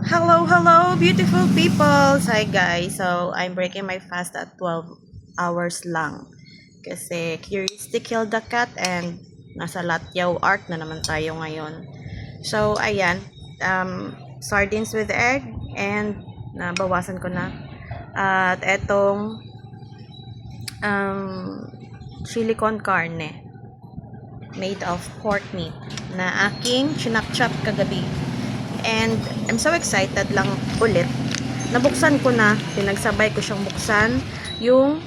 Hello, beautiful people! Hi guys, so I'm breaking my fast at 12 hours lang. Kasi curious to kill the cat and nasa Latyaw art na naman tayo ngayon. So, ayan, sardines with egg and nabawasan ko na. At etong chili con carne made of pork meat na aking chinap-chop kagabi. And I'm so excited lang ulit. Nabuksan ko na, pinagsabay ko siyang buksan yung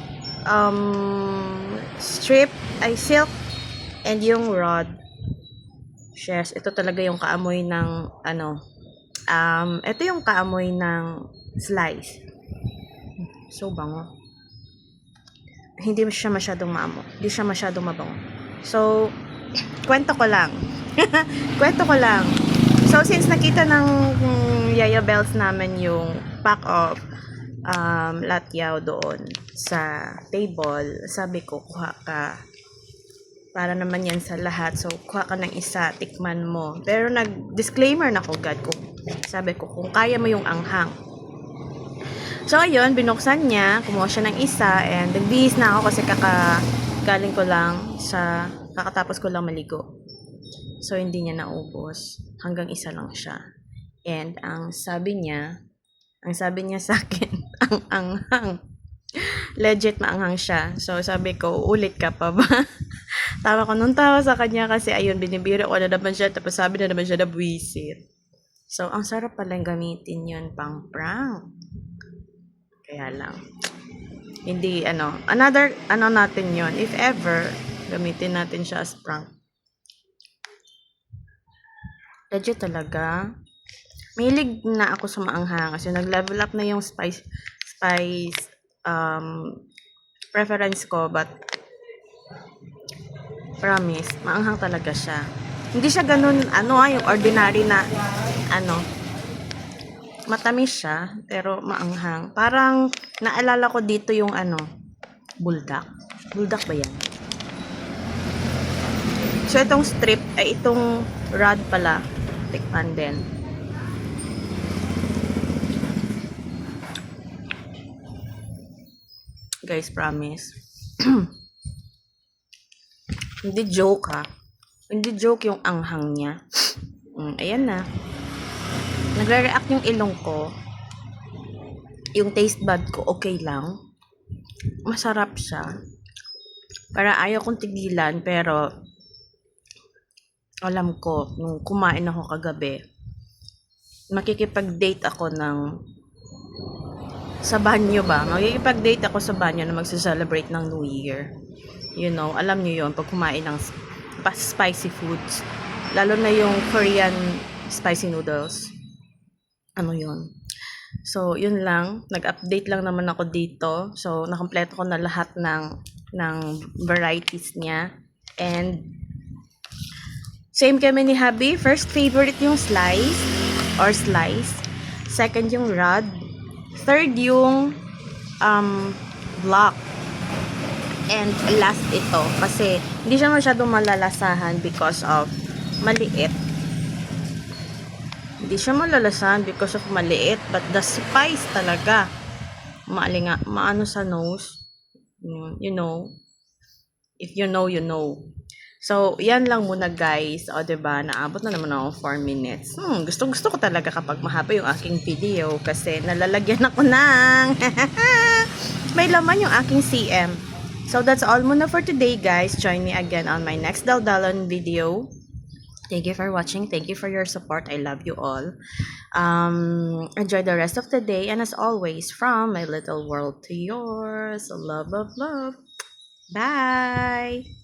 silk and yung rod. Yes, ito talaga yung kaamoy ng ito yung kaamoy ng slice. So bango. Hindi siya masyadong maamo. Hindi siya masyadong mabango. So, kwento ko lang. So, since nakita ng Yaya Bells namin yung pack of latyaw doon sa table, sabi ko, kuha ka. Para naman yan sa lahat. So, kuha ka ng isa, tikman mo. Pero nag-disclaimer na ko, God, sabi ko, kung kaya mo yung anghang. So, ayun, binuksan niya, kumuha siya ng isa, and nagbihis na ako kasi galing ko lang kakatapos ko lang maligo. So, hindi niya naubos. Hanggang isa lang siya. And ang sabi niya sa akin, ang anghang. Legit maanghang siya. So, sabi ko, ulit ka pa ba? Tawa ko nung tawa sa kanya kasi ayun, binibiro ko na naman siya. Tapos sabi na naman siya na buwisit. So, ang sarap palang gamitin yun pang prank. Kaya lang. Hindi, another, natin yun. If ever, gamitin natin siya as prank. Legit talaga. Mahilig na ako sa maanghang kasi nag-level up na yung spice preference ko, but promise, maanghang talaga siya. Hindi siya ganun, yung ordinary na, matamis siya, pero maanghang. Parang, naalala ko dito yung buldak. Buldak ba yan? So, itong strip, ay itong rod pala. Tikman din. Guys, promise. Hindi joke ha. Hindi joke yung anghang niya. Ayan na. Nagre-react yung ilong ko. Yung taste bud ko, okay lang. Masarap siya. Para ayaw kong tigilan, pero alam ko, nung kumain ako kagabi, makikipag-date ako sa banyo ba? Makikipag-date ako sa banyo na magse-celebrate ng New Year. You know, alam nyo yun, pag kumain ng spicy foods. Lalo na yung Korean spicy noodles. Yun. So, yun lang. Nag-update lang naman ako dito. So, nakompleto ko na lahat ng varieties niya. And, same kami ni Habi. First favorite yung slice. Second yung rod. Third yung block. And last ito. Kasi hindi siya masyadong malalasahan because of maliit. But the spice talaga. Maano sa nose. You know. If you know, you know. So, yan lang muna guys. O, diba? Naabot na naman ako 4 minutes. Gusto ko talaga kapag mahaba yung aking video kasi nalalagyan ako ng may laman yung aking CM. So, that's all muna for today guys. Join me again on my next Daldalan video. Thank you for watching. Thank you for your support. I love you all. Enjoy the rest of the day. And as always, from my little world to yours. Love, love, love. Bye!